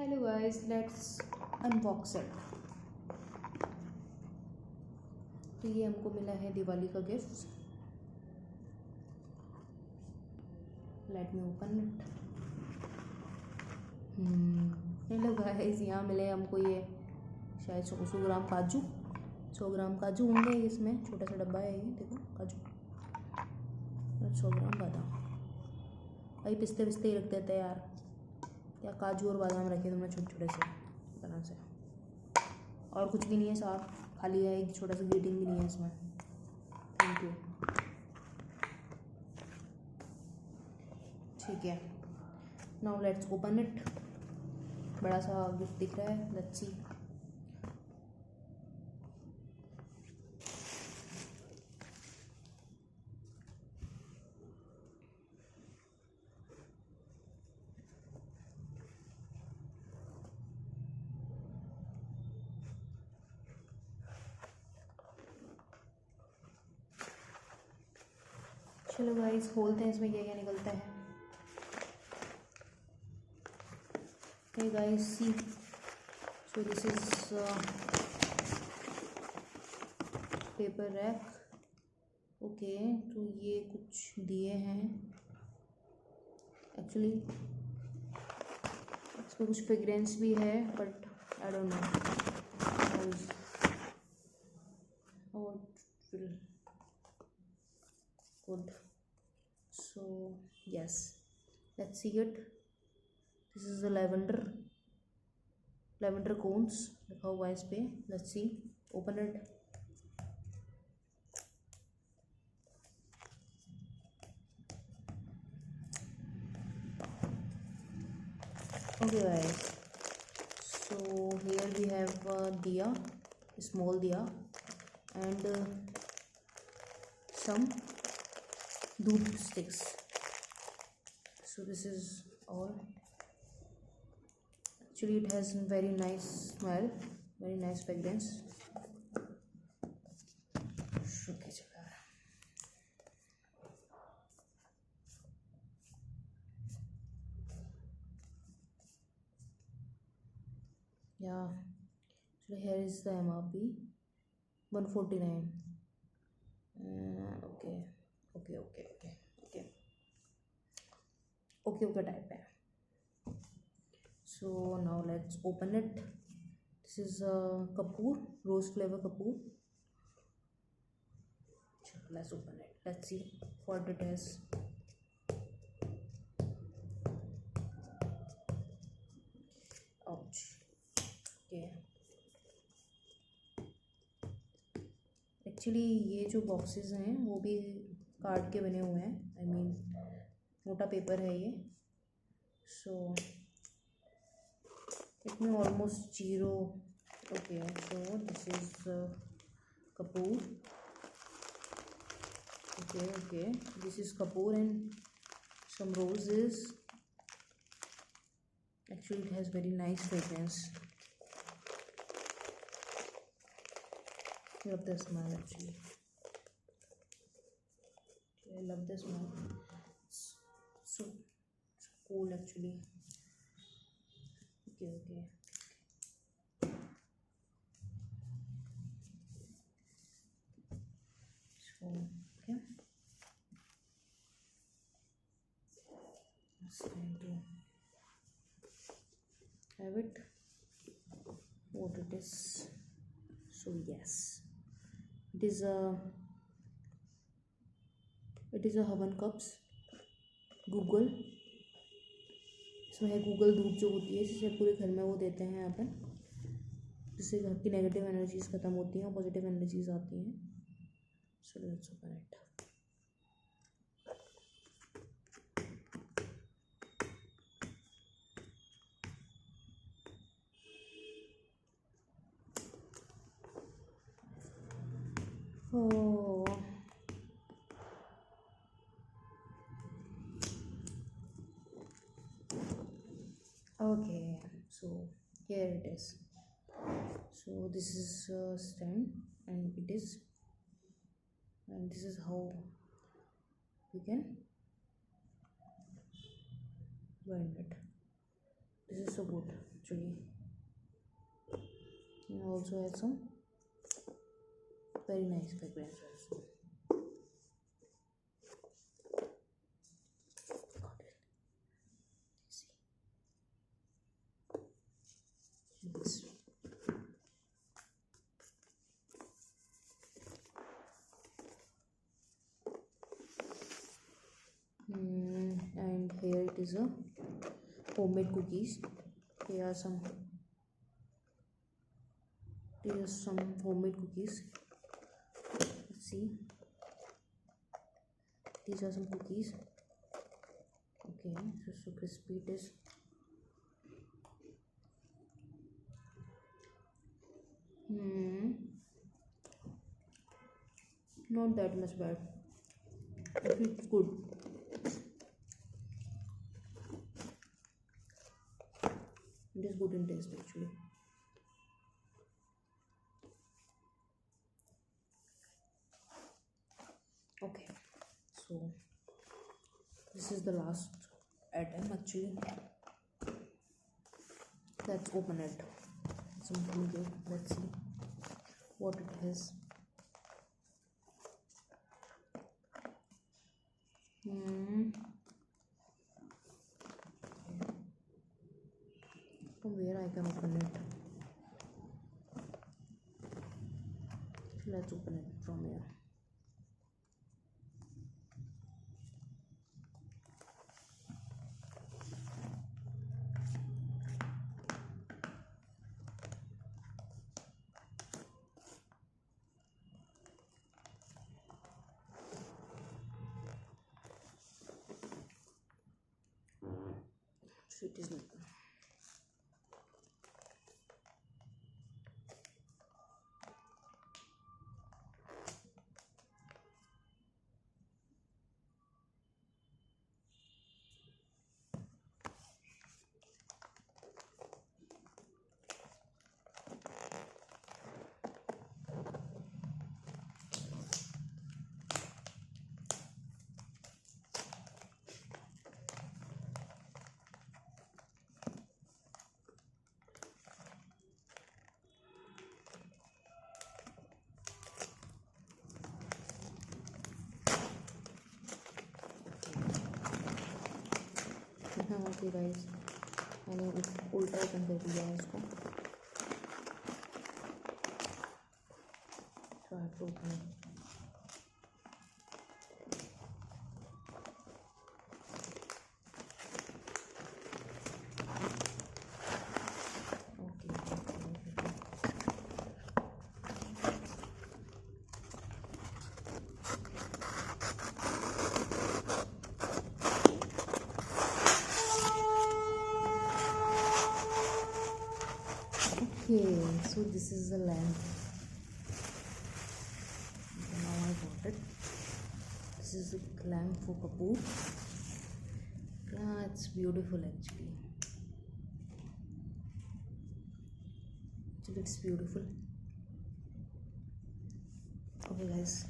Hello guys, let's unbox it. तो ये हमको मिला है दिवाली का gift. Let me open it. Hello guys, यहाँ मिले हमको ये शायद 100 ग्राम काजू. 100 ग्राम काजू होंगे इसमें. छोटा सा डब्बा है ये, देखो काजू. और 100 ग्राम बादाम. भाई पिस्ते पिस्ते ही रख देते हैं यार. क्या काजू और बादाम रखे तुमने छोटे छोटे से तरह से. और कुछ भी नहीं है, साफ खाली है. एक छोटा सा ग्रीटिंग भी नहीं है इसमें. Thank you. ठीक है, नाउ लेट्स ओपन इट. बड़ा सा गिफ्ट दिख रहा है. Let's see. चलो गाइस, खोलते हैं इसमें क्या क्या निकलता है. Hey guys, see. So this is paper rack. Okay, तो ये कुछ दिए हैं. एक्चुअली इसमें कुछ फ्रेग्रेंस भी है, but I don't know how it will good. So yes, let's see it. This is the lavender cones. लिखा हुआ है इस पे. Let's see. Open it. Okay guys, so here we have diya, small diya, and some doodh sticks. So this is all. Actually it has very nice smell, very nice fragrance. Okay, चला. Yeah, so here is the MRP 149. Okay type है. So now let's open it. This is kapoor, rose flavor kapoor. Let's open it. Let's see what it is. Ouch. Okay. Actually ये जो boxes हैं वो भी card के बने हुए हैं. आई मीन मोटा पेपर है ये. सो इसमें almost 0. Okay, so this is kapoor. Okay, this is kapoor and some roses. Actually it has very nice fragrance. I love the smell actually. I love the smell. It's so cool actually. Okay. So okay. It's time to have it. What it is. So yes. It is a हवन cups. Google. इसमें है Google धूप जो होती है, जिसे पूरे घर में वो देते हैं अपन, जिससे घर की नेगेटिव एनर्जीज ख़त्म होती हैं और पॉजिटिव एनर्जीज आती हैं. So let's open it. Oh. Okay, so here it is. So this is a stand, and this is how you can burn it. This is so good. actually. And also has some very nice fragrance also. Got it. See. This. And here it is a homemade cookies. Here are some homemade cookies. Let's see. These are some cookies. Okay, so crispy it is. Not that much bad. It's good. It is good in taste actually. Okay, so this is the last item actually. Let's open it. Something good. Let's see what it has. From where I can open it? Let's open it from here. So it is like okay guys, मैंने उल्टा open कर दिया है इसको. So I have to open it. Okay, so this is the lamp. Now I got it. This is the lamp for Kapoor. Yeah, it's beautiful actually. It's beautiful. Okay guys,